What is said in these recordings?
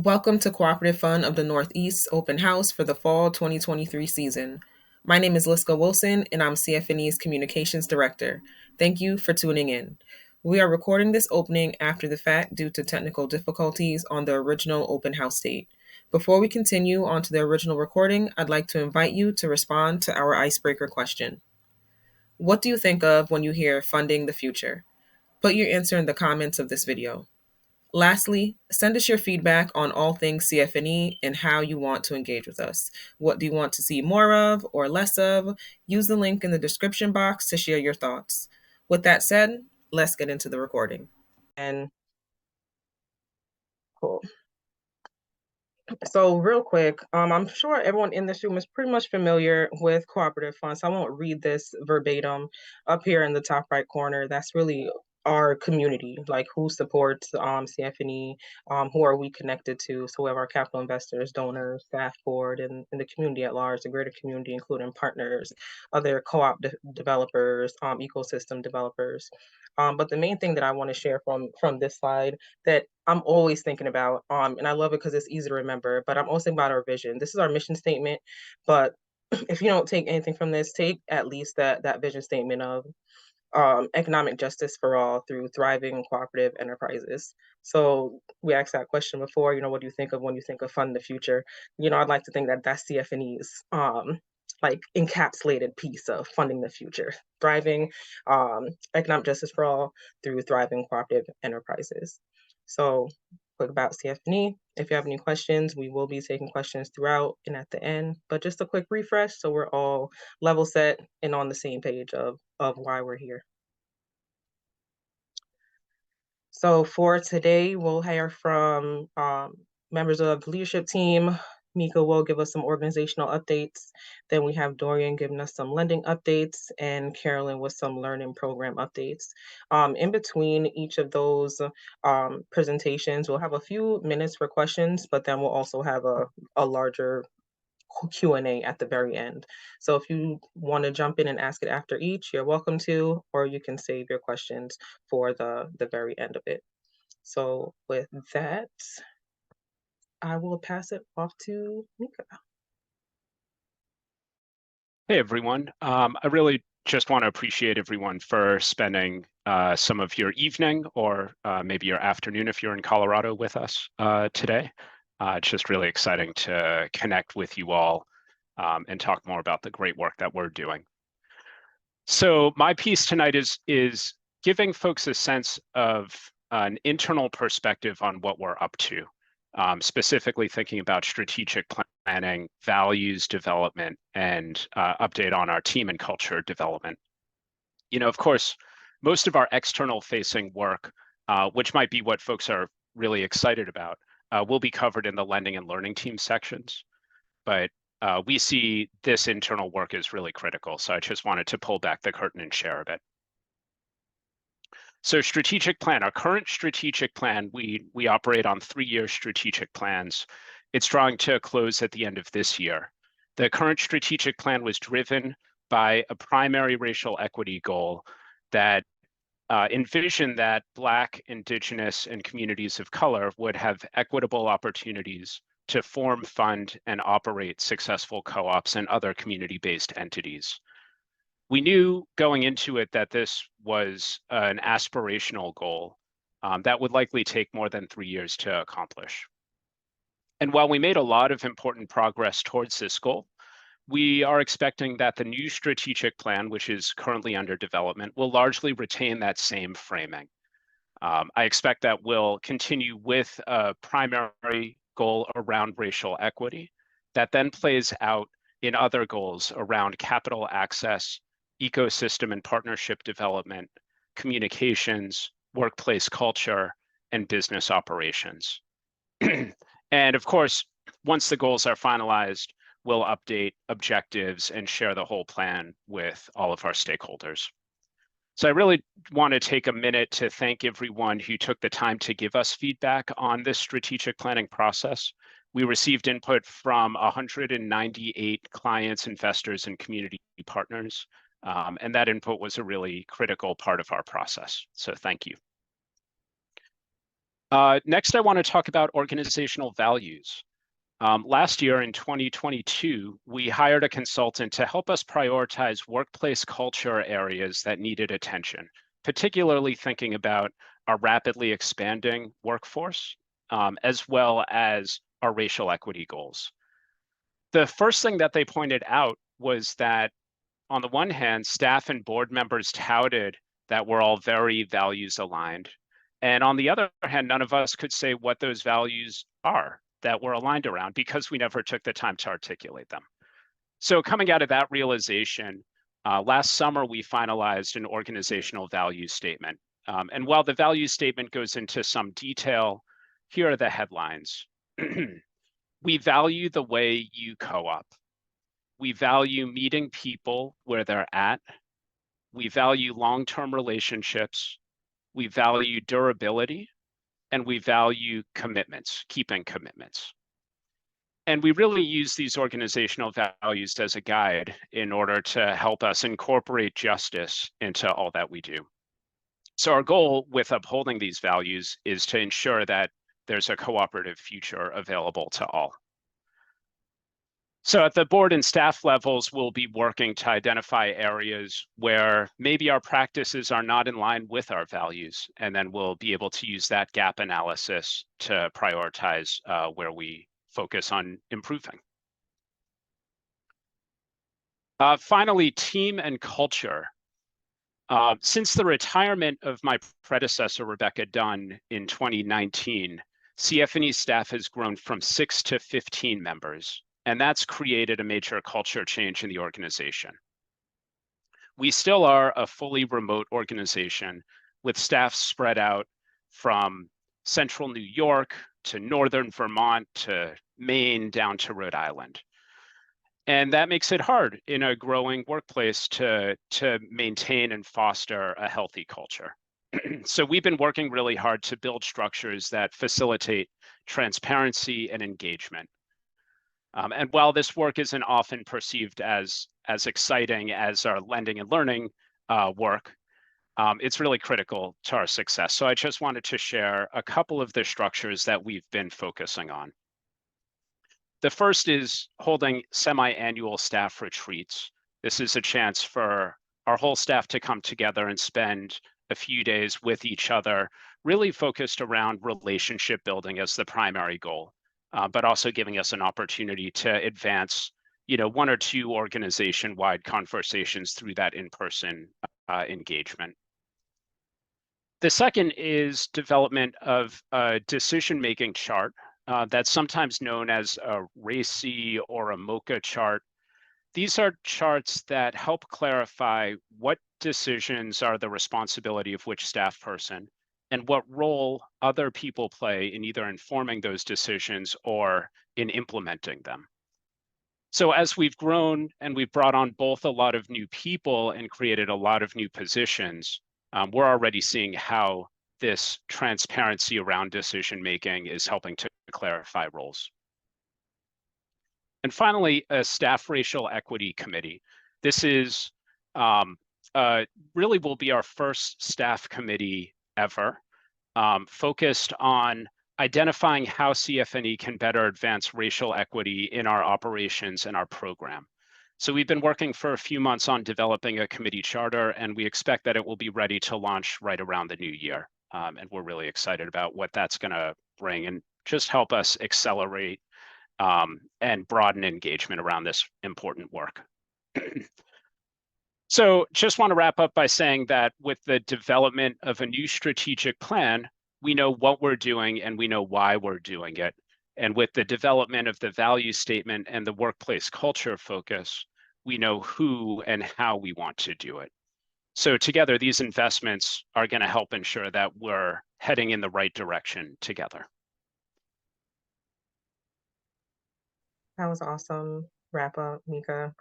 Welcome to Cooperative Fund of the Northeast Open House for the Fall 2023 season. My name is Liska Wilson, and I'm CFNE's Communications Director. Thank you for tuning in. We are recording this opening after the fact due to technical difficulties on the original open house date. Before we continue on to the original recording, I'd like to invite you to respond to our icebreaker question. What do you think of when you hear funding the future? Put your answer in the comments of this video. Lastly, send us your feedback on all things CFNE and how you want to engage with us. What do you want to see more of or less of? Use the link in the description box to share your thoughts. With that said, let's get into the recording. And cool. So real quick, I'm sure everyone in this room is pretty much familiar with Cooperative Fund, so I won't read this verbatim. Up here in the top right corner, that's really our community, like who supports CFNE, who are we connected to, so we have our capital investors, donors, staff board, and the community at large, the greater community, including partners, other co-op developers, ecosystem developers. But the main thing that I want to share from this slide that I'm always thinking about, and I love it because it's easy to remember, but I'm also about our vision. This is our mission statement, but if you don't take anything from this, take at least that vision statement of economic justice for all through thriving cooperative enterprises. So we asked that question before, what do you think of when you think of fund the future? I'd like to think that that's CFNE's like encapsulated piece of funding the future, thriving economic justice for all through thriving cooperative enterprises. So quick about CFNE. If you have any questions, we will be taking questions throughout and at the end, but just a quick refresh so we're all level set and on the same page of why we're here. So for today, we'll hear from members of the leadership team. Mika will give us some organizational updates. Then we have Dorian giving us some lending updates and Carolyn with some learning program updates. In between each of those presentations, we'll have a few minutes for questions, but then we'll also have a larger Q&A at the very end. So if you want to jump in and ask it after each, you're welcome to, or you can save your questions for the very end of it. So with that, I will pass it off to Mika. Hey, everyone. I really just want to appreciate everyone for spending some of your evening or maybe your afternoon if you're in Colorado with us today. It's just really exciting to connect with you all and talk more about the great work that we're doing. So my piece tonight is giving folks a sense of an internal perspective on what we're up to, specifically thinking about strategic planning, values development, and update on our team and culture development. Of course, most of our external facing work, which might be what folks are really excited about, will be covered in the lending and learning team sections. But we see this internal work as really critical. So I just wanted to pull back the curtain and share a bit. So strategic plan, our current strategic plan, we operate on 3-year strategic plans. It's drawing to a close at the end of this year. The current strategic plan was driven by a primary racial equity goal that envisioned that Black, Indigenous, and communities of color would have equitable opportunities to form, fund, and operate successful co-ops and other community-based entities. We knew going into it that this was an aspirational goal that would likely take more than 3 years to accomplish. And while we made a lot of important progress towards this goal, we are expecting that the new strategic plan, which is currently under development, will largely retain that same framing. I expect that we'll continue with a primary goal around racial equity that then plays out in other goals around capital access, ecosystem and partnership development, communications, workplace culture, and business operations. And of course, once the goals are finalized, we'll update objectives and share the whole plan with all of our stakeholders. So I really want to take a minute to thank everyone who took the time to give us feedback on this strategic planning process. We received input from 198 clients, investors, and community partners, and that input was a really critical part of our process. So thank you. Next, I want to talk about organizational values. Last year in 2022, we hired a consultant to help us prioritize workplace culture areas that needed attention, particularly thinking about our rapidly expanding workforce, as well as our racial equity goals. The first thing that they pointed out was that, on the one hand, staff and board members touted that we're all very values aligned. And on the other hand, none of us could say what those values are that we're aligned around because we never took the time to articulate them. So, coming out of that realization, last summer we finalized an organizational value statement. And while the value statement goes into some detail, here are the headlines. We value the way you co op. We value meeting people where they're at. We value long-term relationships. We value durability, and we value commitments, keeping commitments. And we really use these organizational values as a guide in order to help us incorporate justice into all that we do. So our goal with upholding these values is to ensure that there's a cooperative future available to all. So at the board and staff levels, we'll be working to identify areas where maybe our practices are not in line with our values, and then we'll be able to use that gap analysis to prioritize where we focus on improving. Finally, team and culture. Since the retirement of my predecessor, Rebecca Dunn, in 2019, CF&E staff has grown from 6 to 15 members. And that's created a major culture change in the organization. We still are a fully remote organization with staff spread out from central New York to northern Vermont to Maine down to Rhode Island. And that makes it hard in a growing workplace to maintain and foster a healthy culture. So we've been working really hard to build structures that facilitate transparency and engagement. And while this work isn't often perceived as exciting as our lending and learning work, it's really critical to our success. So I just wanted to share a couple of the structures that we've been focusing on. The first is holding semi-annual staff retreats. This is a chance for our whole staff to come together and spend a few days with each other, really focused around relationship building as the primary goal. But also giving us an opportunity to advance, one or two organization-wide conversations through that in-person engagement. The second is development of a decision-making chart that's sometimes known as a RACI or a MOCA chart. These are charts that help clarify what decisions are the responsibility of which staff person, and what role other people play in either informing those decisions or in implementing them. So as we've grown and we've brought on both a lot of new people and created a lot of new positions, we're already seeing how this transparency around decision making is helping to clarify roles. And finally, a staff racial equity committee. This is really will be our first staff committee ever, focused on identifying how CF&E can better advance racial equity in our operations and our program. So we've been working for a few months on developing a committee charter, and we expect that it will be ready to launch right around the new year. And we're really excited about what that's going to bring and just help us accelerate and broaden engagement around this important work. So just want to wrap up by saying that with the development of a new strategic plan, we know what we're doing and we know why we're doing it. And with the development of the value statement and the workplace culture focus, we know who and how we want to do it. So together, these investments are going to help ensure that we're heading in the right direction together. That was awesome wrap up, Mika.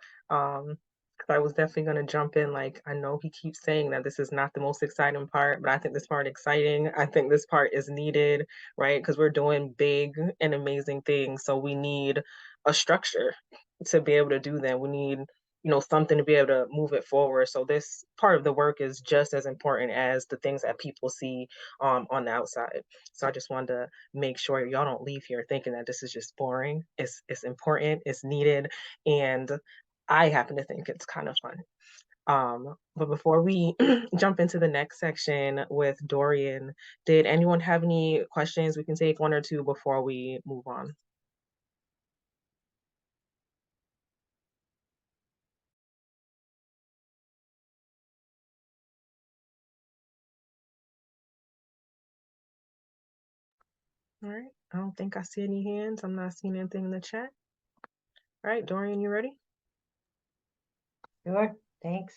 'Cause I was definitely gonna jump in. Like, I know he keeps saying that this is not the most exciting part, but I think this part exciting. I think this part is needed, right? Because we're doing big and amazing things. So we need a structure to be able to do that. We need, something to be able to move it forward. So this part of the work is just as important as the things that people see on the outside. So I just wanted to make sure y'all don't leave here thinking that this is just boring. It's important, it's needed, and I happen to think it's kind of fun. But before we jump into the next section with Dorian, did anyone have any questions? We can take one or two before we move on. All right. I don't think I see any hands. I'm not seeing anything in the chat. All right, Dorian, you ready? Sure, thanks.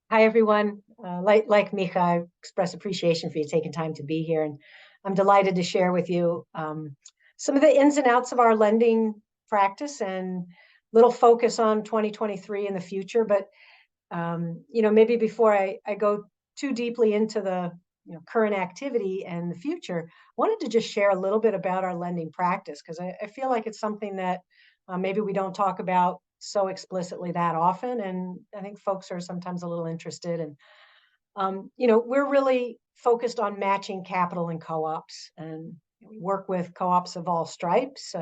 Hi, everyone. Like Mika, I express appreciation for you taking time to be here, and I'm delighted to share with you some of the ins and outs of our lending practice and little focus on 2023 in the future. But maybe before I go too deeply into the current activity and the future, I wanted to just share a little bit about our lending practice, because I feel like it's something that maybe we don't talk about so explicitly that often, and I think folks are sometimes a little interested. And we're really focused on matching capital and co-ops, and we work with co-ops of all stripes,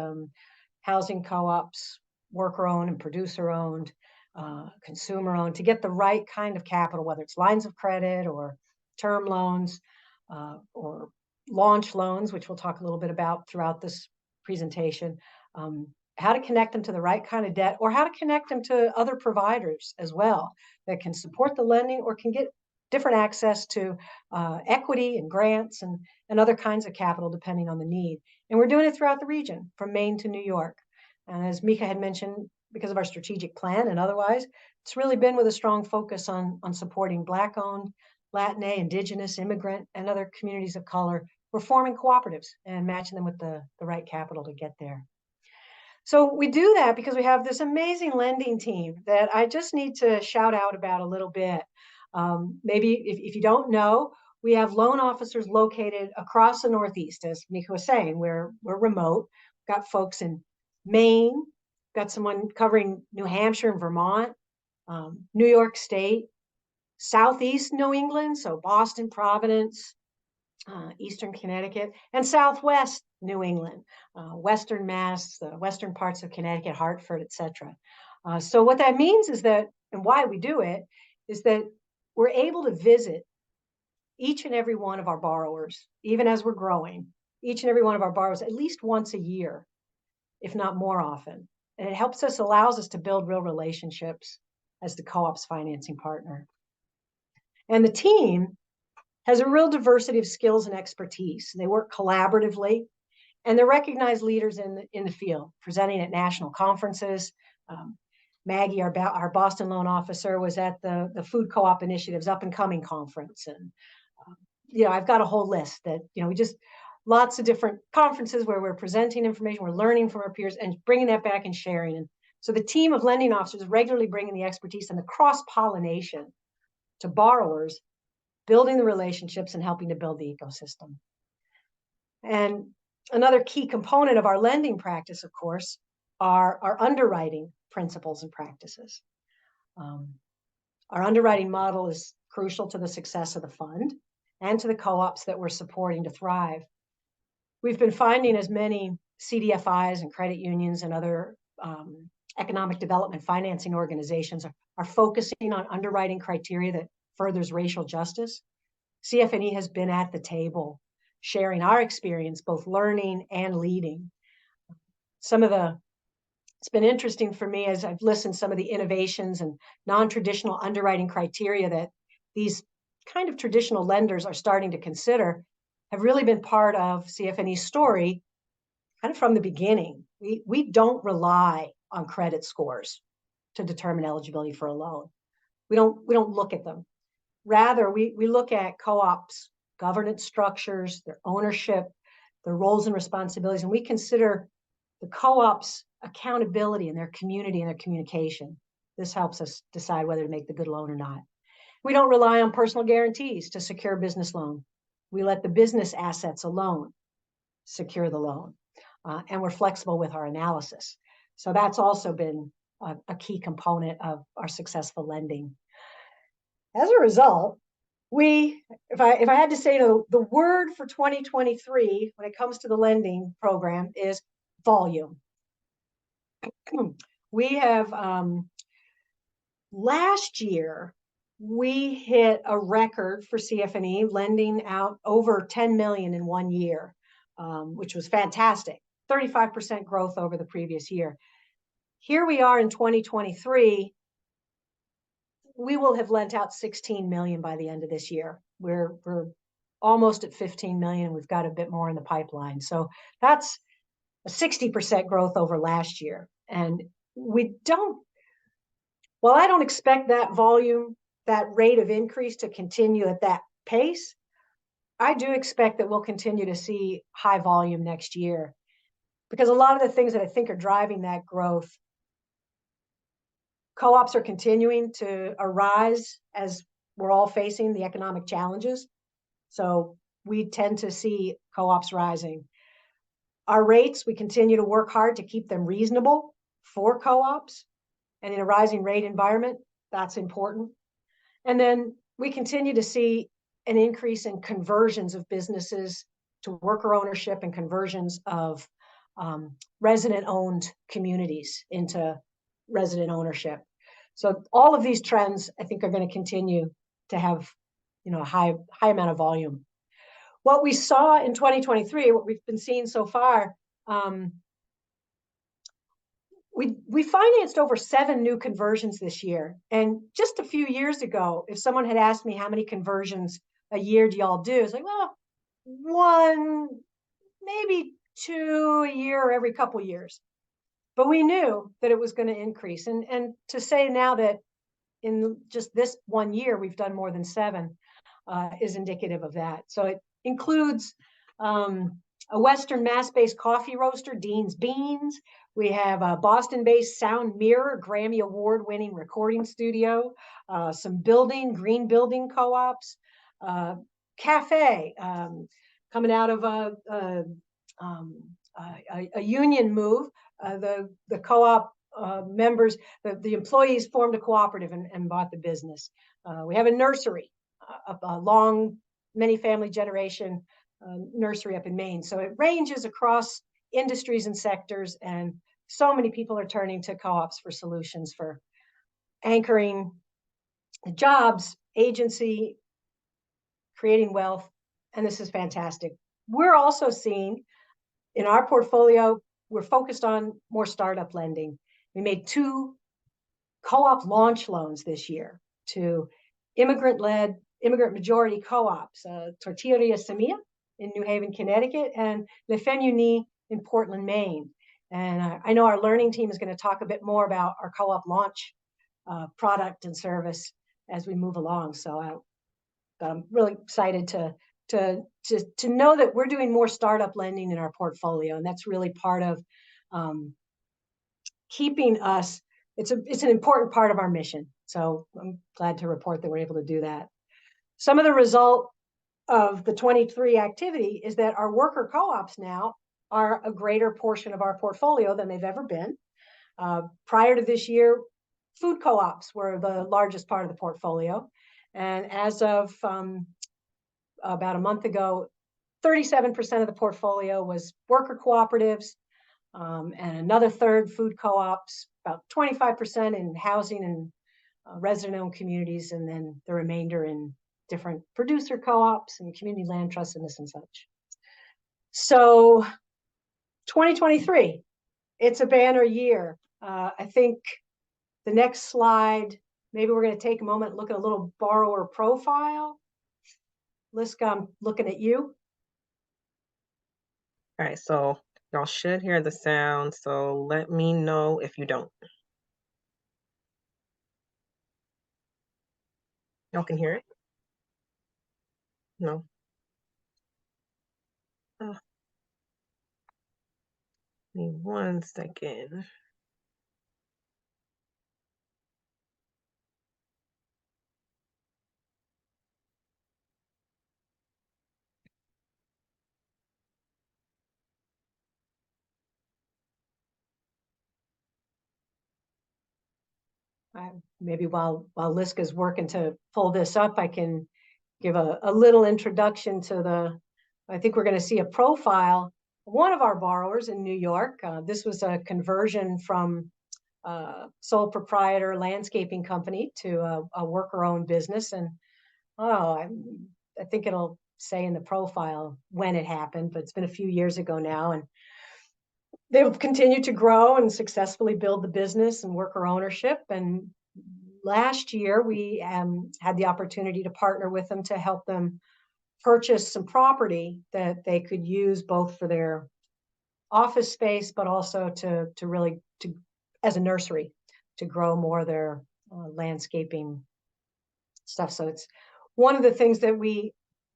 housing co-ops, worker-owned and producer-owned, consumer-owned, to get the right kind of capital, whether it's lines of credit or term loans or launch loans, which we'll talk a little bit about throughout this presentation, how to connect them to the right kind of debt, or how to connect them to other providers as well that can support the lending or can get different access to equity and grants and other kinds of capital depending on the need. And we're doing it throughout the region, from Maine to New York. And as Mika had mentioned, because of our strategic plan and otherwise, it's really been with a strong focus on supporting Black-owned, Latina, Indigenous, immigrant, and other communities of color. We're forming cooperatives and matching them with the right capital to get there. So we do that because we have this amazing lending team that I just need to shout out about a little bit. Maybe if you don't know, we have loan officers located across the Northeast. As Mika was saying, we're remote. We've got folks in Maine, got someone covering New Hampshire and Vermont, New York State, Southeast New England, so Boston, Providence, Eastern Connecticut, and Southwest New England, Western Mass, the western parts of Connecticut, Hartford, etc. So what that means is that, and why we do it, is that we're able to visit each and every one of our borrowers, even as we're growing, each and every one of our borrowers at least once a year, if not more often. And it allows us to build real relationships as the co-op's financing partner. And the team has a real diversity of skills and expertise. They work collaboratively, and they're recognized leaders in the field, presenting at national conferences. Maggie, our Boston loan officer, was at the Food Co-op Initiative's Up and Coming conference. And, I've got a whole list that, we just, lots of different conferences where we're presenting information, we're learning from our peers and bringing that back and sharing. And so the team of lending officers is regularly bringing the expertise and the cross-pollination to borrowers, building the relationships and helping to build the ecosystem. And another key component of our lending practice, of course, are our underwriting principles and practices. Our underwriting model is crucial to the success of the fund and to the co-ops that we're supporting to thrive. We've been finding as many CDFIs and credit unions and other economic development financing organizations are focusing on underwriting criteria that furthers racial justice. CF&E has been at the table sharing our experience, both learning and leading. It's been interesting for me as I've listened to some of the innovations and non-traditional underwriting criteria that these kind of traditional lenders are starting to consider have really been part of CF&E's story kind of from the beginning. We don't rely on credit scores to determine eligibility for a loan. We don't look at them. Rather, we look at co-ops, governance structures, their ownership, their roles and responsibilities, and we consider the co-op's accountability in their community and their communication. This helps us decide whether to make the good loan or not. We don't rely on personal guarantees to secure a business loan. We let the business assets alone secure the loan, and we're flexible with our analysis. So that's also been a key component of our successful lending. As a result, if I had to say the word for 2023 when it comes to the lending program is volume. We have last year we hit a record for CF&E, lending out over 10 million in 1 year, which was fantastic. 35% growth over the previous year. Here we are in 2023. We will have lent out 16 million by the end of this year. We're almost at 15 million. We've got a bit more in the pipeline. So that's a 60% growth over last year. And I don't expect that volume, that rate of increase to continue at that pace. I do expect that we'll continue to see high volume next year, because a lot of the things that I think are driving that growth, co-ops are continuing to arise as we're all facing the economic challenges. So we tend to see co-ops rising. Our rates, we continue to work hard to keep them reasonable for co-ops. And in a rising rate environment, that's important. And then we continue to see an increase in conversions of businesses to worker ownership and conversions of resident-owned communities into resident ownership. So all of these trends, I think, are going to continue to have, a high amount of volume. What we saw in 2023, what we've been seeing so far, we financed over 7 new conversions this year. And just a few years ago, if someone had asked me how many conversions a year do y'all do, it's like, well, 1, maybe 2 a year or every couple of years. But we knew that it was going to increase. And to say now that in just this 1 year, we've done more than 7 is indicative of that. So it includes a Western Mass-based coffee roaster, Dean's Beans. We have a Boston-based Sound Mirror, Grammy Award-winning recording studio, some green building co-ops, cafe coming out of a union move. The co-op members, the employees formed a cooperative and bought the business. We have a nursery, a long, many family generation nursery up in Maine. So it ranges across industries and sectors, and so many people are turning to co-ops for solutions for anchoring jobs, agency, creating wealth, and this is fantastic. We're also seeing in our portfolio, we're focused on more startup lending. We made 2 co-op launch loans this year to immigrant majority co-ops, Tortilleria Semilla in New Haven, Connecticut, and Le Fenunie in Portland, Maine. And I know our learning team is going to talk a bit more about our co-op launch product and service as we move along. So I'm really excited to know that we're doing more startup lending in our portfolio, and that's really part of keeping us. It's an important part of our mission. So I'm glad to report that we're able to do that. Some of the result of the 23 activity is that our worker co-ops now are a greater portion of our portfolio than they've ever been. Prior to this year, food co-ops were the largest part of the portfolio. And as of about a month ago, 37% of the portfolio was worker cooperatives, and another third food co-ops, about 25% in housing and resident-owned communities, and then the remainder in different producer co-ops and community land trusts and this and such. So 2023, it's a banner year. I think the next slide, maybe we're going to take a moment and look at a little borrower profile. Liska, I'm looking at you. All right, so y'all should hear the sound, so let me know if you don't. Y'all can hear it? No. Give me 1 second. maybe while Liska's working to pull this up, I can give a little introduction to I think we're going to see a profile of one of our borrowers in New York. This was a conversion from sole proprietor landscaping company to a worker-owned business. And I think it'll say in the profile when it happened, but it's been a few years ago now. And they've continued to grow and successfully build the business and worker ownership. And last year, we had the opportunity to partner with them to help them purchase some property that they could use both for their office space, but also to as a nursery to grow more of their landscaping stuff. So it's one of the things that we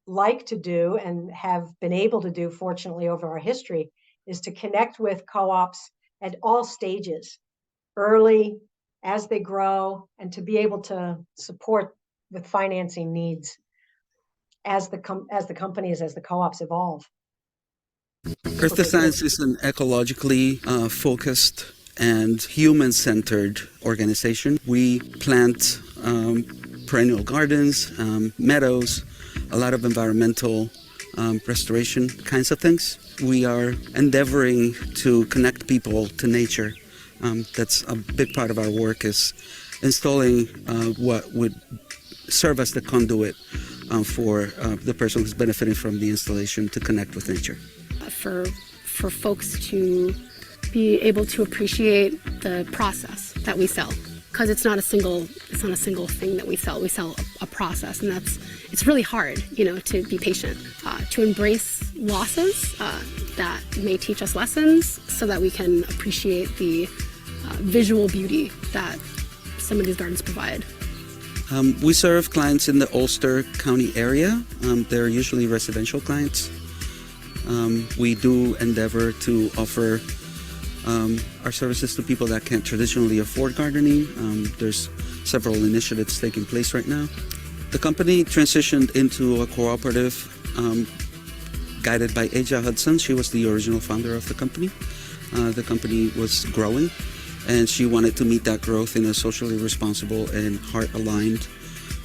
like to do and have been able to do, fortunately, over our history, is to connect with co-ops at all stages, early, as they grow, and to be able to support with financing needs as the companies, as the co-ops evolve. Earth to Science is an ecologically focused and human-centered organization. We plant perennial gardens, meadows, a lot of environmental restoration kinds of things. We are endeavoring to connect people to nature. That's a big part of our work, is installing what would serve as the conduit for the person who's benefiting from the installation to connect with nature. For folks to be able to appreciate the process that we sell, because it's not a single thing that we sell. We sell a process, and it's really hard, to be patient, to embrace losses that may teach us lessons, so that we can appreciate the visual beauty that some of these gardens provide. We serve clients in the Ulster County area. They're usually residential clients. We do endeavor to offer our services to people that can't traditionally afford gardening. There's several initiatives taking place right now. The company transitioned into a cooperative guided by Aja Hudson. She was the original founder of the company. The company was growing, and she wanted to meet that growth in a socially responsible and heart-aligned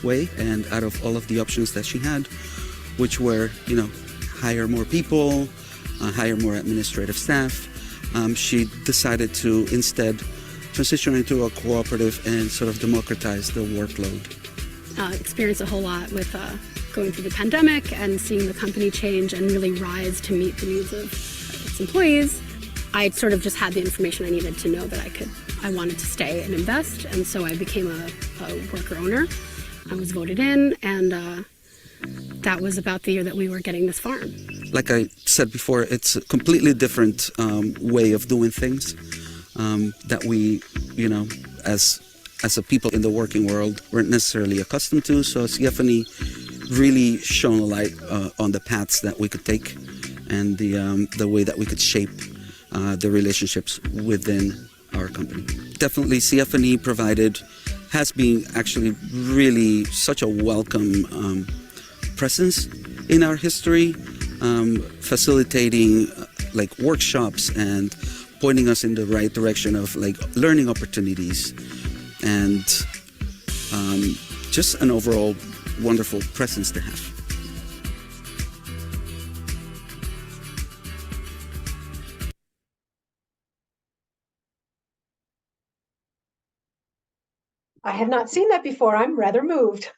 way. And out of all of the options that she had, which were, hire more people, hire more administrative staff, she decided to instead transition into a cooperative and sort of democratize the workload. Experienced a whole lot with going through the pandemic and seeing the company change and really rise to meet the needs of its employees. I sort of just had the information I needed to know that I wanted to stay and invest, and so I became a worker owner. I was voted in, and that was about the year that we were getting this farm. Like I said before, it's a completely different way of doing things that we, as a people in the working world, weren't necessarily accustomed to. So CFNE really shone a light on the paths that we could take and the way that we could shape the relationships within our company. Definitely CFNE has been actually really such a welcome presence in our history, facilitating workshops and pointing us in the right direction of learning opportunities, and just an overall wonderful presence to have. I have not seen that before. I'm rather moved.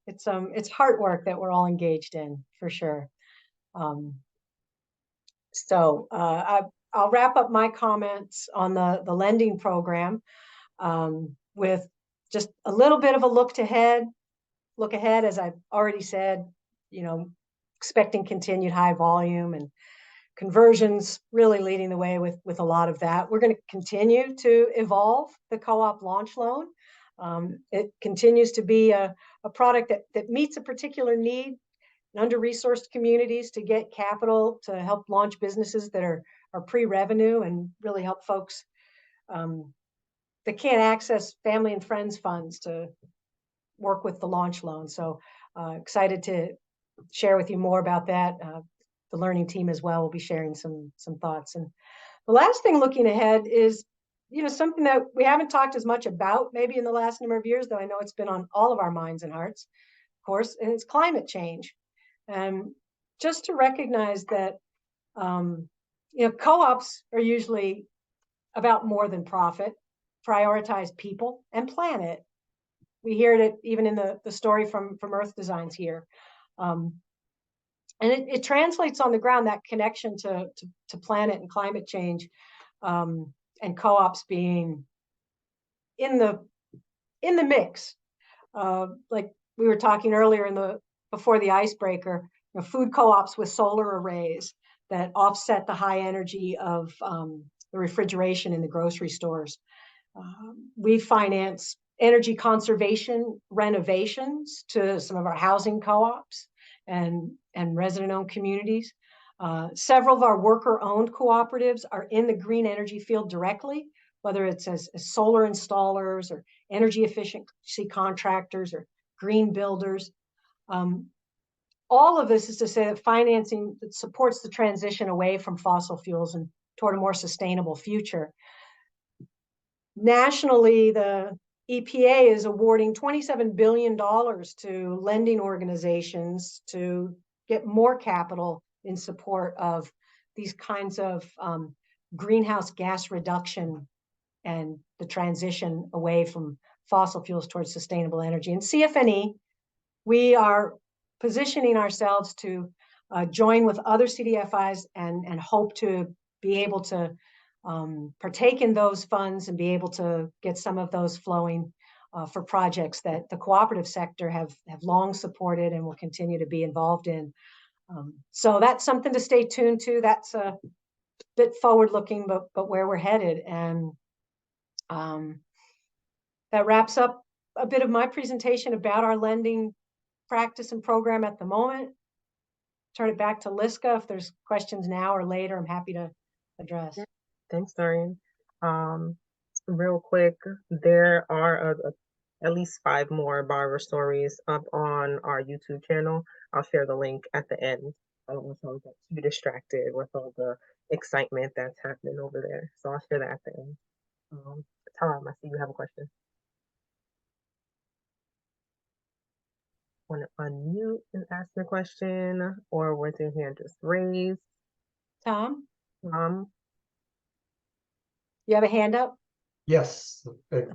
It's heart work that we're all engaged in, for sure. So I'll wrap up my comments on the lending program with just a little bit of a look ahead. As I've already said, expecting continued high volume and conversions really leading the way with a lot of that. We're going to continue to evolve the co-op launch loan. It continues to be a product that meets a particular need in under-resourced communities to get capital to help launch businesses that are pre-revenue and really help folks that can't access family and friends funds to work with the launch loan. So excited to share with you more about that. The learning team as well will be sharing some thoughts. And the last thing looking ahead is, something that we haven't talked as much about maybe in the last number of years, though I know it's been on all of our minds and hearts, of course, and it's climate change. And just to recognize that, co-ops are usually about more than profit, prioritize people and planet. We hear it even in the story from Earth Designs here. And it translates on the ground, that connection to planet and climate change, and co-ops being in the mix. Like we were talking earlier before the icebreaker, food co-ops with solar arrays that offset the high energy of the refrigeration in the grocery stores. We finance energy conservation renovations to some of our housing co-ops and resident-owned communities. Several of our worker-owned cooperatives are in the green energy field directly, whether it's as solar installers or energy efficiency contractors or green builders. All of this is to say that financing that supports the transition away from fossil fuels and toward a more sustainable future. Nationally, the EPA is awarding $27 billion to lending organizations to get more capital in support of these kinds of greenhouse gas reduction and the transition away from fossil fuels towards sustainable energy. And CFNE, we are positioning ourselves to join with other CDFIs and hope to be able to partake in those funds and be able to get some of those flowing for projects that the cooperative sector have long supported and will continue to be involved in. So that's something to stay tuned to. That's a bit forward-looking, but where we're headed. And that wraps up a bit of my presentation about our lending practice and program at the moment. Turn it back to Liska. If there's questions now or later, I'm happy to address. Thanks, Dorian. Real quick, there are at least 5 more borrower stories up on our YouTube channel. I'll share the link at the end. I don't want to get too distracted with all the excitement that's happening over there. So I'll share that at the end. Tom, I see you have a question. Want to unmute and ask your question, or with your hand just raised? Tom? Tom? You have a hand up? Yes.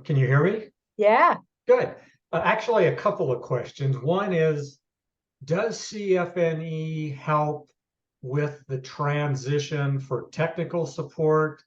Can you hear me? Yeah. Good. Actually, a couple of questions. One is, does CFNE help with the transition for technical support,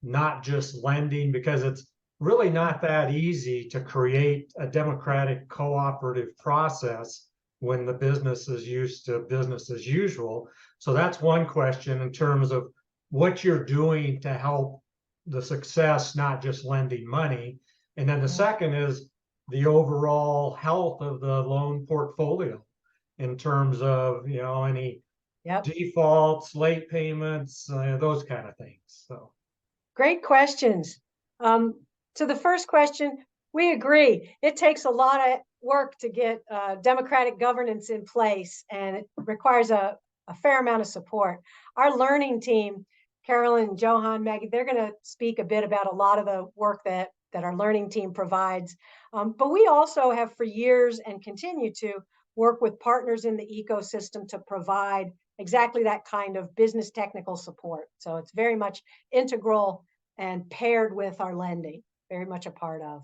not just lending? Because it's really not that easy to create a democratic cooperative process when the business is used to business as usual. So that's one question in terms of what you're doing to help the success, not just lending money. And then the second is the overall health of the loan portfolio in terms of, any defaults, late payments, those kind of things. So great questions. To the first question, we agree. It takes a lot of work to get democratic governance in place, and it requires a fair amount of support. Our learning team, Carolyn, Johan, Maggie, they're going to speak a bit about a lot of the work that our learning team provides. But we also have for years and continue to work with partners in the ecosystem to provide exactly that kind of business technical support. So it's very much integral and paired with our lending, very much a part of.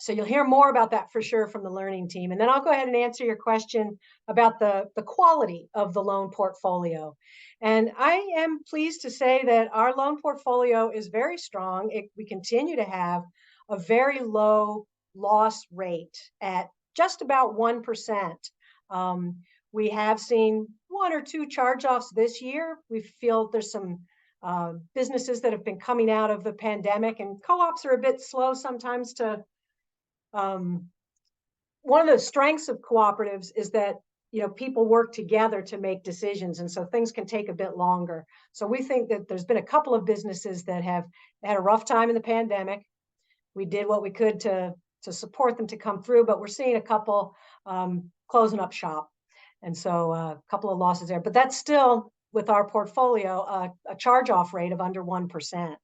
So you'll hear more about that for sure from the learning team. And then I'll go ahead and answer your question about the quality of the loan portfolio. And I am pleased to say that our loan portfolio is very strong. We continue to have a very low loss rate at just about 1%. We have seen 1 or 2 charge-offs this year. We feel there's some businesses that have been coming out of the pandemic, and co-ops are a bit slow sometimes to one of the strengths of cooperatives is that people work together to make decisions, and so things can take a bit longer. So we think that there's been a couple of businesses that have had a rough time in the pandemic. We did what we could to support them to come through, but we're seeing a couple closing up shop, and so a couple of losses there. But that's still, with our portfolio, a charge-off rate of under 1%.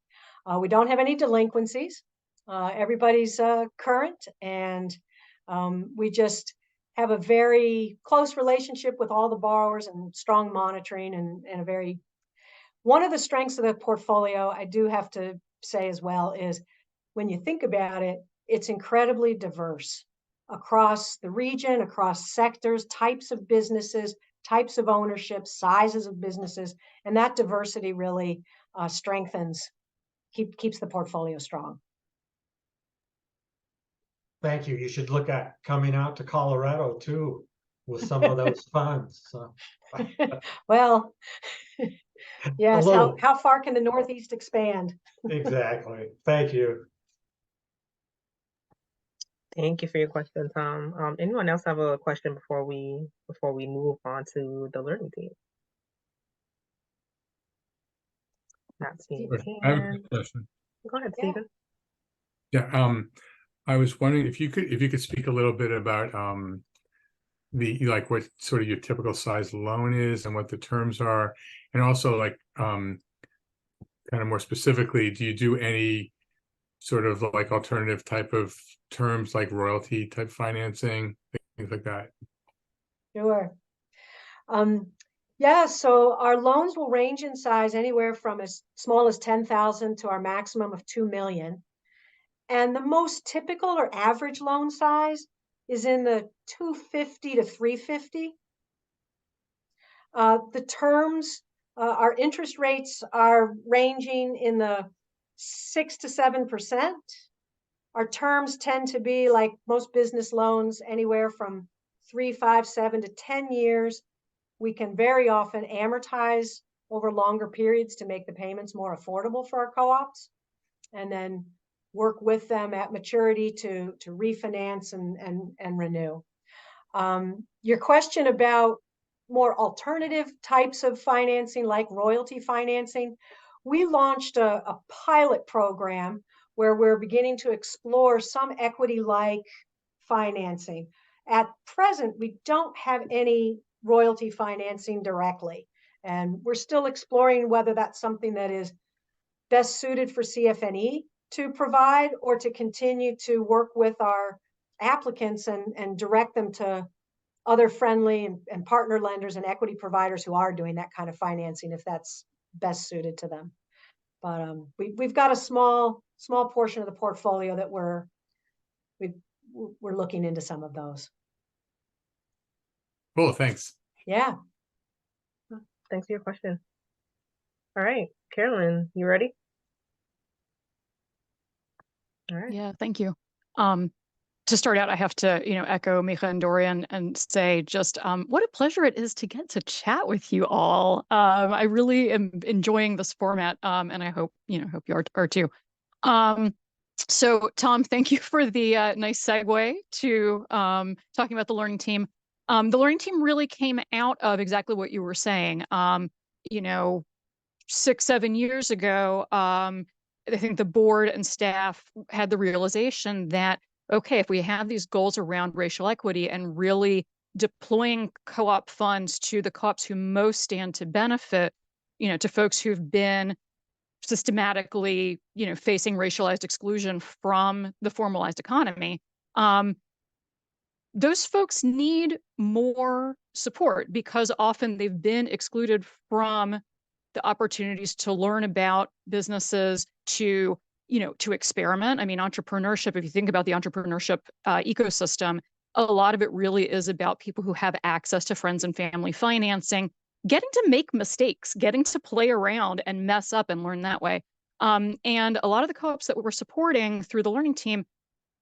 We don't have any delinquencies. Everybody's current, and we just have a very close relationship with all the borrowers and strong monitoring and a very one of the strengths of the portfolio, I do have to say as well, is when you think about it, it's incredibly diverse across the region, across sectors, types of businesses, types of ownership, sizes of businesses, and that diversity really strengthens, keeps the portfolio strong. Thank you. You should look at coming out to Colorado too with some of those funds. So. Well, yes, little. how far can the Northeast expand? Exactly. Thank you. Thank you for your question, Tom. Anyone else have a question before we move on to the learning team? Not seeing I have a hand. question. Go ahead, Yeah. Stephen. Yeah, I was wondering if you could speak a little bit about what sort of your typical size loan is and what the terms are, and also kind of more specifically, do you do any sort of like alternative type of terms like royalty type financing, things like that? Sure. Yeah, so our loans will range in size anywhere from as small as 10,000 to our maximum of 2 million. And the most typical or average loan size is in the 250 to 350. The terms, our interest rates are ranging in the 6 to 7%. Our terms tend to be, like most business loans, anywhere from 3, 5, 7 to 10 years. We can very often amortize over longer periods to make the payments more affordable for our co-ops, and then work with them at maturity to refinance and renew. Your question about more alternative types of financing, like royalty financing, we launched a pilot program where we're beginning to explore some equity-like financing. At present, we don't have any royalty financing directly, and we're still exploring whether that's something that is best suited for CFNE to provide, or to continue to work with our applicants and direct them to other friendly and partner lenders and equity providers who are doing that kind of financing, if that's best suited to them. But we've got a small portion of the portfolio that we're looking into some of those. Cool, thanks. Yeah. Thanks for your question. All right, Carolyn, you ready? All right. Yeah, thank you. To start out, I have to, echo Mika and Dorian and say just what a pleasure it is to get to chat with you all. I really am enjoying this format, and I hope you are too. So, Tom, thank you for the nice segue to talking about the learning team. The learning team really came out of exactly what you were saying. 6-7 years ago, I think the board and staff had the realization that, okay, if we have these goals around racial equity and really deploying co-op funds to the co-ops who most stand to benefit, to folks who've been systematically, facing racialized exclusion from the formalized economy, those folks need more support because often they've been excluded from the opportunities to learn about businesses, to experiment. I mean, entrepreneurship, if you think about the entrepreneurship ecosystem, a lot of it really is about people who have access to friends and family financing, getting to make mistakes, getting to play around and mess up and learn that way. And a lot of the co-ops that we're supporting through the learning team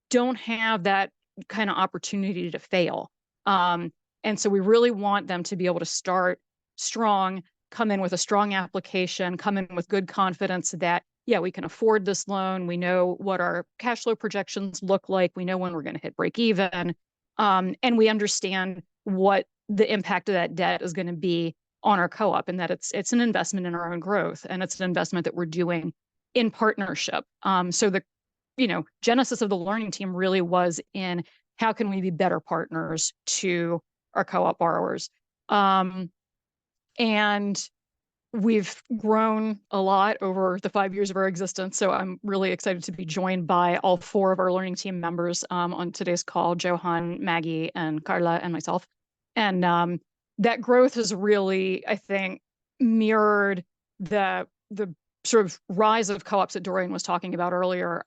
don't have that kind of opportunity to fail. And so we really want them to be able to start strong, come in with a strong application, come in with good confidence that, yeah, we can afford this loan. We know what our cash flow projections look like. We know when we're going to hit break even. And we understand what the impact of that debt is going to be on our co-op, and that it's an investment in our own growth, and it's an investment that we're doing in partnership. So the genesis of the learning team really was in how can we be better partners to our co-op borrowers. And we've grown a lot over the 5 years of our existence. So I'm really excited to be joined by all 4 of our learning team members on today's call, Johan, Maggie, and Carla, and myself. And that growth has really, I think, mirrored the sort of rise of co-ops that Dorian was talking about earlier.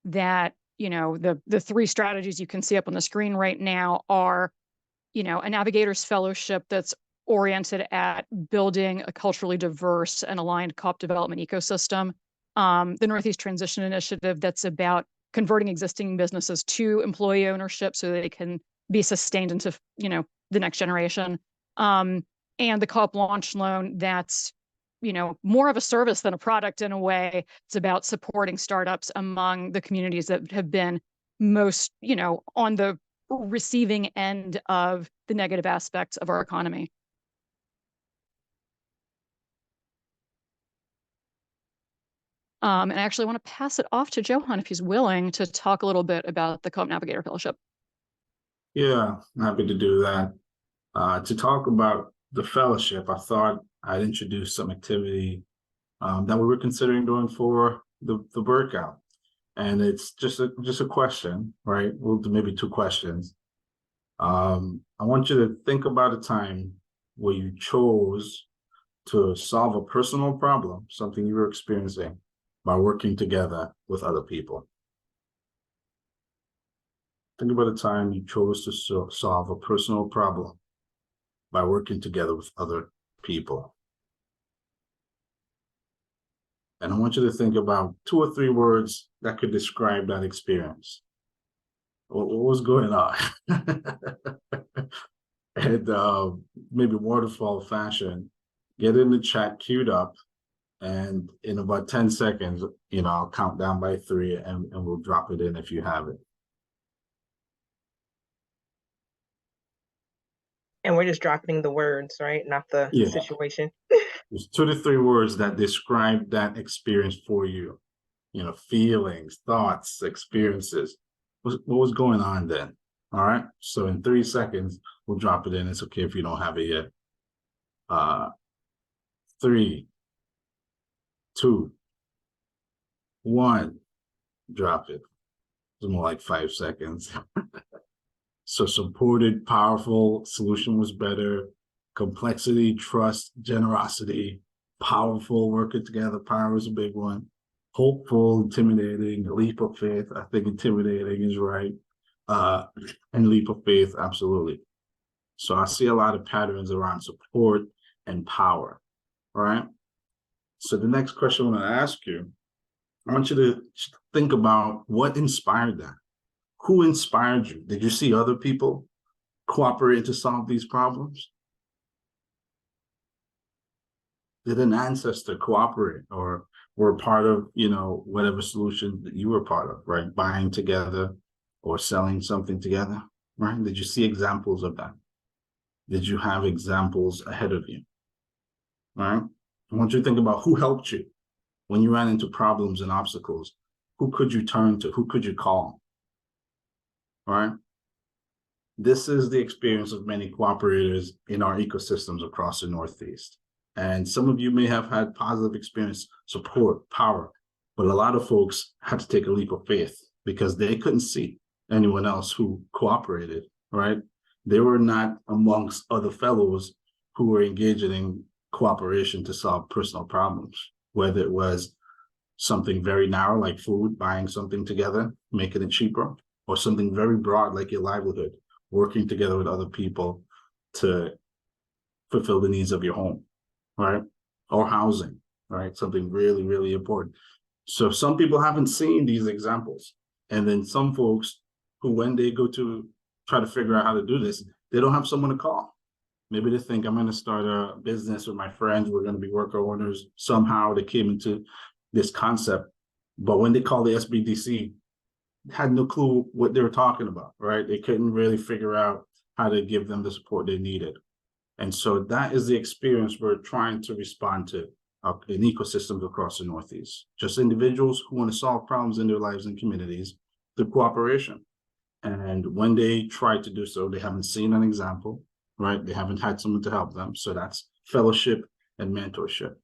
That, you know, the 3 strategies you can see up on the screen right now are, you know, a navigator's fellowship that's oriented at building a culturally diverse and aligned co-op development ecosystem. The Northeast Transition Initiative that's about converting existing businesses to employee ownership so that they can be sustained into, you know, the next generation. And the co-op launch loan that's, you know, more of a service than a product in a way. It's about supporting startups among the communities that have been most, you know, on the receiving end of the negative aspects of our economy. And I actually want to pass it off to Johan if he's willing to talk a little bit about the Co-op Navigator Fellowship. Yeah, I'm happy to do that. To talk about the fellowship, I thought I'd introduce some activity that we were considering doing for the workout. And it's just a question, right? We'll do maybe 2 questions. I want you to think about a time where you chose to solve a personal problem, something you were experiencing, by working together with other people. Think about a time you chose to solve a personal problem by working together with other people. And I want you to think about 2 or 3 words that could describe that experience. What was going on? And maybe waterfall fashion, get in the chat queued up, and in about 10 seconds, you know, I'll count down by 3 and we'll drop it in if you have it. And we're just dropping the words, right? Not the situation. There's 2 to 3 words that describe that experience for you. You know, feelings, thoughts, experiences. What was going on then? All right. So in 3 seconds, we'll drop it in. It's okay if you don't have it yet. 3, 2, 1, drop it. It's more like 5 seconds. So supported, powerful, solution was better, complexity, trust, generosity, powerful, working together, power is a big one, hopeful, intimidating, leap of faith, I think intimidating is right, and leap of faith, absolutely. So I see a lot of patterns around support and power, right? So the next question I want to ask you, I want you to think about what inspired that. Who inspired you? Did you see other people cooperate to solve these problems? Did an ancestor cooperate or were part of, you know, whatever solution that you were part of, right? Buying together or selling something together, right? Did you see examples of that? Did you have examples ahead of you, right? I want you to think about who helped you when you ran into problems and obstacles. Who could you turn to? Who could you call? Right? This is the experience of many cooperators in our ecosystems across the Northeast. And some of you may have had positive experience, support, power, but a lot of folks had to take a leap of faith because they couldn't see anyone else who cooperated, right? They were not amongst other fellows who were engaging in cooperation to solve personal problems, whether it was something very narrow like food, buying something together, making it cheaper, or something very broad like your livelihood, working together with other people to fulfill the needs of your home, right? Or housing, right? Something really, really important. So some people haven't seen these examples. And then some folks who, when they go to try to figure out how to do this, they don't have someone to call. Maybe they think, I'm going to start a business with my friends. We're going to be worker owners. Somehow they came into this concept. But when they call the SBDC, had no clue what they were talking about, right? They couldn't really figure out how to give them the support they needed. And so that is the experience we're trying to respond to in ecosystems across the Northeast. Just individuals who want to solve problems in their lives and communities through cooperation. And when they try to do so, they haven't seen an example, right? They haven't had someone to help them. So that's fellowship and mentorship.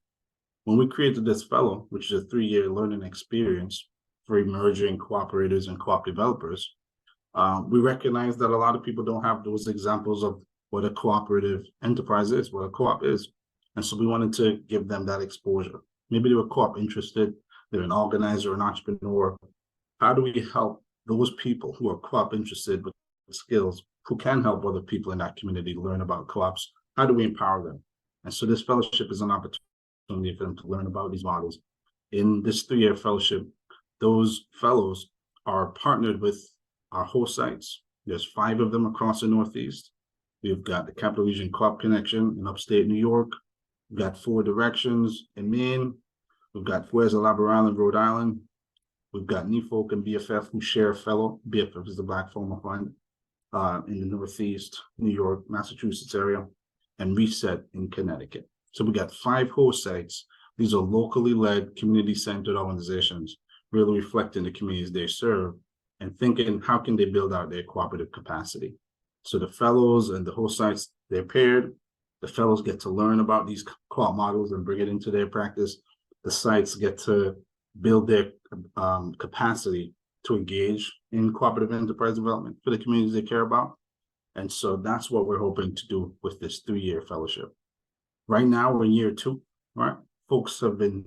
When we created this fellow, which is a 3-year learning experience for emerging cooperators and co-op developers, we recognize that a lot of people don't have those examples of what a cooperative enterprise is, what a co-op is. And so we wanted to give them that exposure. Maybe they were co-op interested, they're an organizer, an entrepreneur. How do we help those people who are co-op interested with skills, who can help other people in that community learn about co-ops? How do we empower them? And so this fellowship is an opportunity for them to learn about these models. In this 3-year fellowship, those fellows are partnered with our host sites. There's 5 of them across the Northeast. We've got the Capital Region Co-op Connection in upstate New York. We've got 4 Directions in Maine. We've got Fuerza Laboral in Rhode Island. We've got NEFOC and BFF who share a fellow. BFF is the Black Former Fund in the Northeast, New York, Massachusetts area, and Reset in Connecticut. So we got 5 host sites. These are locally led, community-centered organizations, really reflecting the communities they serve and thinking, how can they build out their cooperative capacity? So the fellows and the host sites, they're paired. The fellows get to learn about these co-op models and bring it into their practice. The sites get to build their capacity to engage in cooperative enterprise development for the communities they care about. And so that's what we're hoping to do with this 3-year fellowship. Right now, we're in year 2, right? Folks have been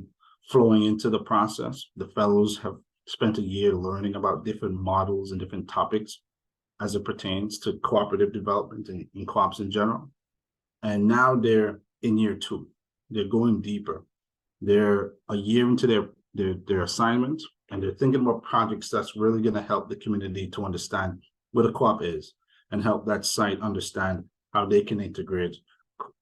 flowing into the process. The fellows have spent a year learning about different models and different topics as it pertains to cooperative development and co-ops in general. And now they're in year 2. They're going deeper. They're a year into their assignment, and they're thinking about projects that's really going to help the community to understand what a co-op is and help that site understand how they can integrate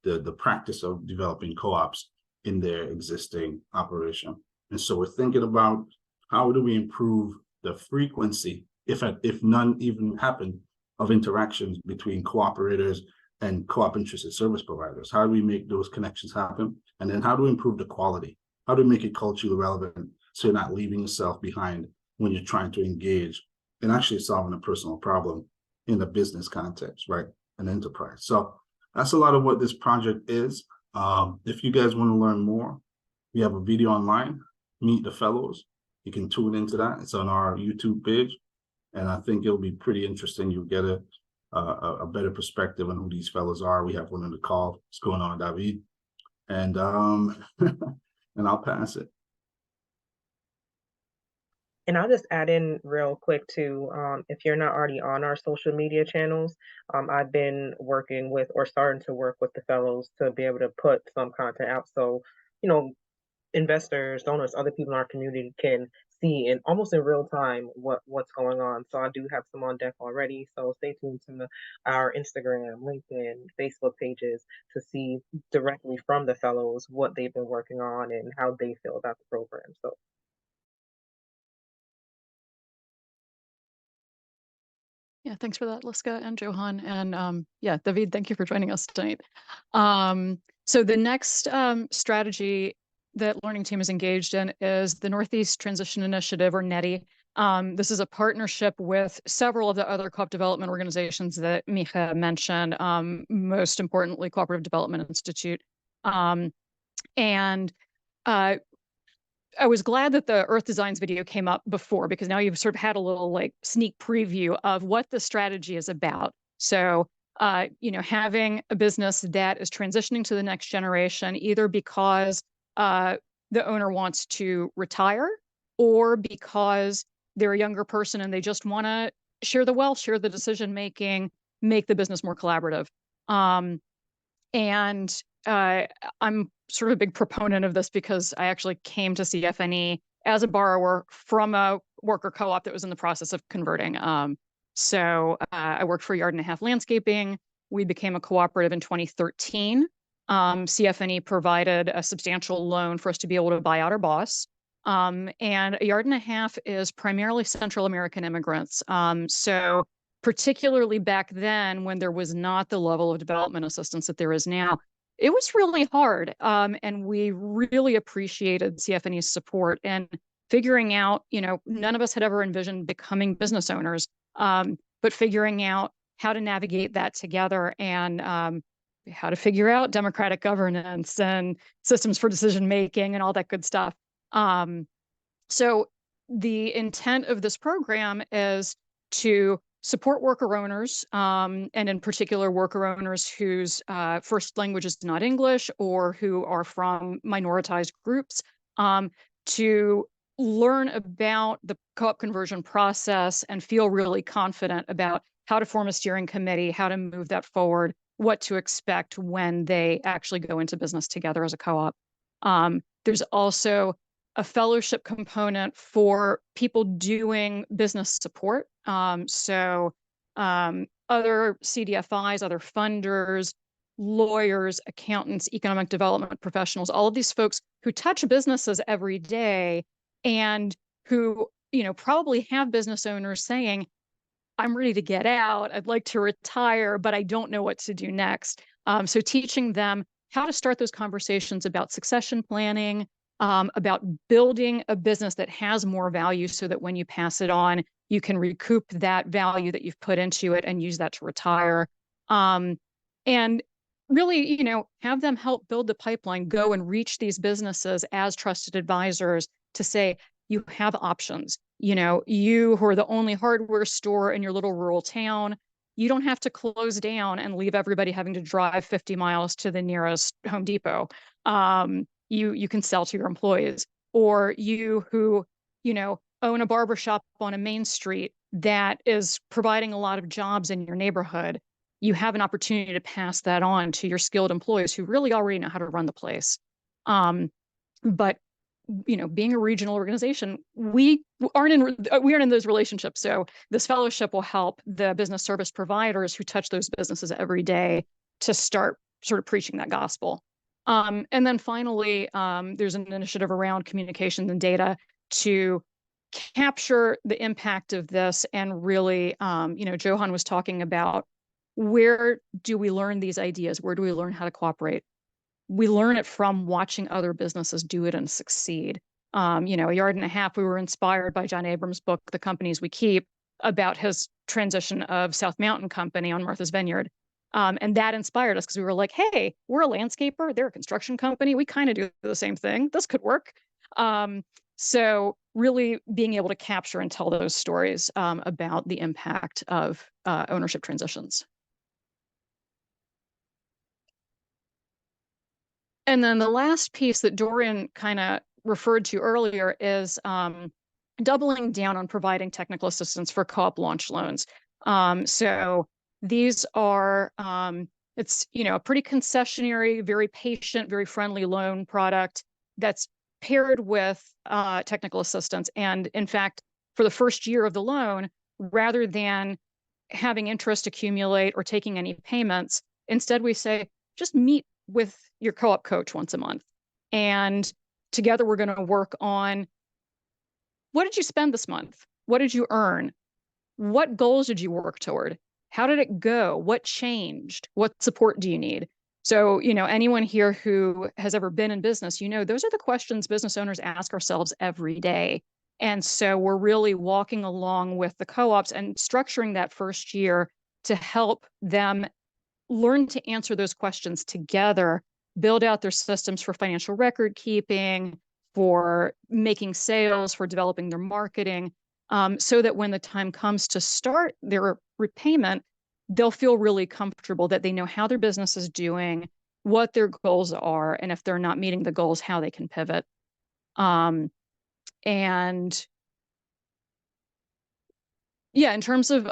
the practice of developing co-ops in their existing operation. And so we're thinking about how do we improve the frequency, if none even happen, of interactions between cooperators and co-op interested service providers. How do we make those connections happen? And then how do we improve the quality? How do we make it culturally relevant so you're not leaving yourself behind when you're trying to engage in actually solving a personal problem in a business context, right? An enterprise. So that's a lot of what this project is. If you guys want to learn more, we have a video online, Meet the Fellows. You can tune into that. It's on our YouTube page. And I think it'll be pretty interesting. You'll get a better perspective on who these fellows are. We have one on the call. What's going on, David? And and I'll pass it. And I'll just add in real quick too, if you're not already on our social media channels, I've been working with or starting to work with the fellows to be able to put some content out. So, investors, donors, other people in our community can see in almost in real time what's going on. So I do have some on deck already. So stay tuned to our Instagram, LinkedIn, Facebook pages to see directly from the fellows what they've been working on and how they feel about the program. So yeah, thanks for that, Liska and Johan. And yeah, David, thank you for joining us tonight. So the next strategy that Learning Team is engaged in is the Northeast Transition Initiative, or NETI. This is a partnership with several of the other co-op development organizations that Micha mentioned, most importantly, Cooperative Development Institute. I was glad that the Earth Designs video came up before, because now you've sort of had a little like sneak preview of what the strategy is about. So, having a business that is transitioning to the next generation, either because the owner wants to retire or because they're a younger person and they just want to share the wealth, share the decision making, make the business more collaborative. I'm sort of a big proponent of this because I actually came to CFNE as a borrower from a worker co-op that was in the process of converting. So I worked for Yard and a Half Landscaping. We became a cooperative in 2013. CFNE provided a substantial loan for us to be able to buy out our boss. And a Yard and a Half is primarily Central American immigrants. So particularly back then, when there was not the level of development assistance that there is now, it was really hard. And we really appreciated CFNE's support in figuring out, none of us had ever envisioned becoming business owners, but figuring out how to navigate that together. And how to figure out democratic governance and systems for decision making and all that good stuff. So the intent of this program is to support worker owners, and in particular worker owners whose first language is not English or who are from minoritized groups, to learn about the co-op conversion process and feel really confident about how to form a steering committee, how to move that forward, what to expect when they actually go into business together as a co-op. There's also a fellowship component for people doing business support. So other CDFIs, other funders, lawyers, accountants, economic development professionals, all of these folks who touch businesses every day and who, probably have business owners saying, I'm ready to get out. I'd like to retire, but I don't know what to do next. So teaching them how to start those conversations about succession planning, about building a business that has more value so that when you pass it on, you can recoup that value that you've put into it and use that to retire. And really, have them help build the pipeline, go and reach these businesses as trusted advisors to say, you have options. You who are the only hardware store in your little rural town, you don't have to close down and leave everybody having to drive 50 miles to the nearest Home Depot. You can sell to your employees. Or you who, own a barbershop on a main street that is providing a lot of jobs in your neighborhood, you have an opportunity to pass that on to your skilled employees who really already know how to run the place. But being a regional organization, we aren't in those relationships. So this fellowship will help the business service providers who touch those businesses every day to start sort of preaching that gospel. And then finally, there's an initiative around communications and data to capture the impact of this and really, Johan was talking about, where do we learn these ideas? Where do we learn how to cooperate? We learn it from watching other businesses do it and succeed. A yard and a half, we were inspired by John Abrams' book, The Companies We Keep, about his transition of South Mountain Company on Martha's Vineyard. And that inspired us because we were like, hey, we're a landscaper, they're a construction company. We kind of do the same thing. This could work. So really being able to capture and tell those stories about the impact of ownership transitions. And then the last piece that Dorian kind of referred to earlier is doubling down on providing technical assistance for co-op launch loans. So these are, it's, a pretty concessionary, very patient, very friendly loan product that's paired with technical assistance. And in fact, for the first year of the loan, rather than having interest accumulate or taking any payments, instead we say, just meet with your co-op coach once a month. And together we're going to work on, what did you spend this month? What did you earn? What goals did you work toward? How did it go? What changed? What support do you need? So, anyone here who has ever been in business, those are the questions business owners ask ourselves every day. And so we're really walking along with the co-ops and structuring that first year to help them learn to answer those questions together, build out their systems for financial record keeping, for making sales, for developing their marketing, so that when the time comes to start their repayment, they'll feel really comfortable that they know how their business is doing, what their goals are, and if they're not meeting the goals, how they can pivot. And yeah, in terms of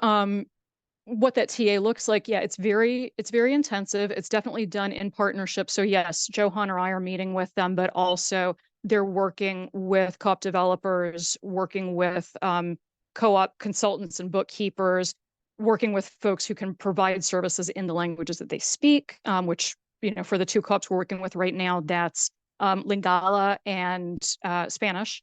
what that TA looks like, yeah, it's very intensive. It's definitely done in partnership. So yes, Johan or I are meeting with them, but also they're working with co-op developers, working with co-op consultants and bookkeepers, working with folks who can provide services in the languages that they speak, which, for the two co-ops we're working with right now, that's Lingala and Spanish.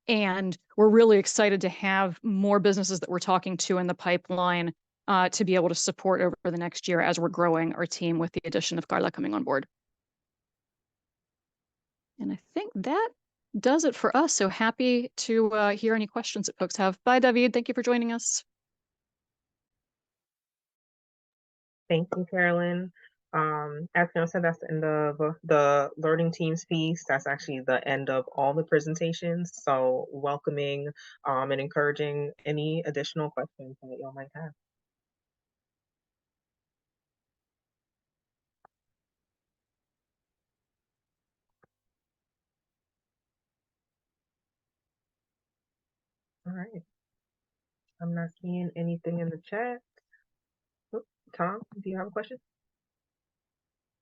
And we're really excited to have more businesses that we're talking to in the pipeline to be able to support over the next year as we're growing our team with the addition of Carla coming on board. And I think that does it for us. So happy to hear any questions that folks have. Bye, David. Thank you for joining us. Thank you, Carolyn. As Carolyn said, that's the end of the learning teams piece. That's actually the end of all the presentations. So welcoming and encouraging any additional questions that y'all might have. All right. I'm not seeing anything in the chat. Oop, Tom, do you have a question?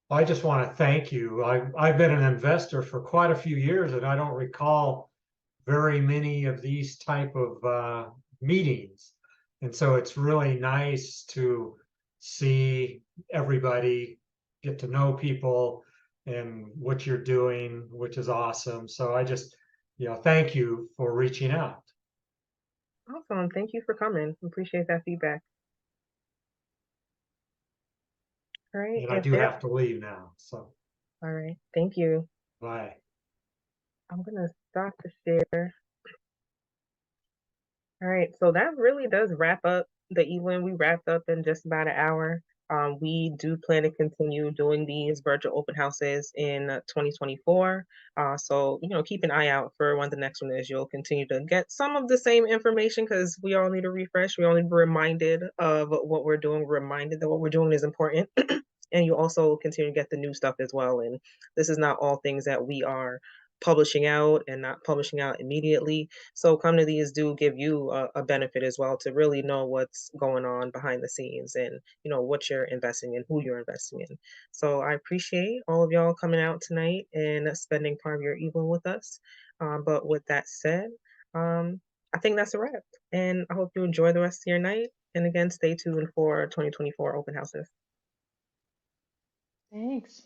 I just want to thank you. I've been an investor for quite a few years, and I don't recall very many of these type of meetings. And so it's really nice to see everybody, get to know people and what you're doing, which is awesome. So I just, thank you for reaching out. Awesome. Thank you for coming. Appreciate that feedback. All right. And I do have to leave now. So, all right. Thank you. bye. I'm going to stop the share. All right. So that really does wrap up the evening. We wrapped up in just about an hour. We do plan to continue doing these virtual open houses in 2024. So, keep an eye out for when the next one is. You'll continue to get some of the same information because we all need a refresh. We all need to be reminded of what we're doing, reminded that what we're doing is important. And you also continue to get the new stuff as well. And this is not all things that we are publishing out and not publishing out immediately. So come to these do give you a benefit as well to really know what's going on behind the scenes and what you're investing in, who you're investing in. So I appreciate all of y'all coming out tonight and spending part of your evening with us. But with that said, I think that's a wrap. And I hope you enjoy the rest of your night. And again, stay tuned for 2024 open houses. Thanks.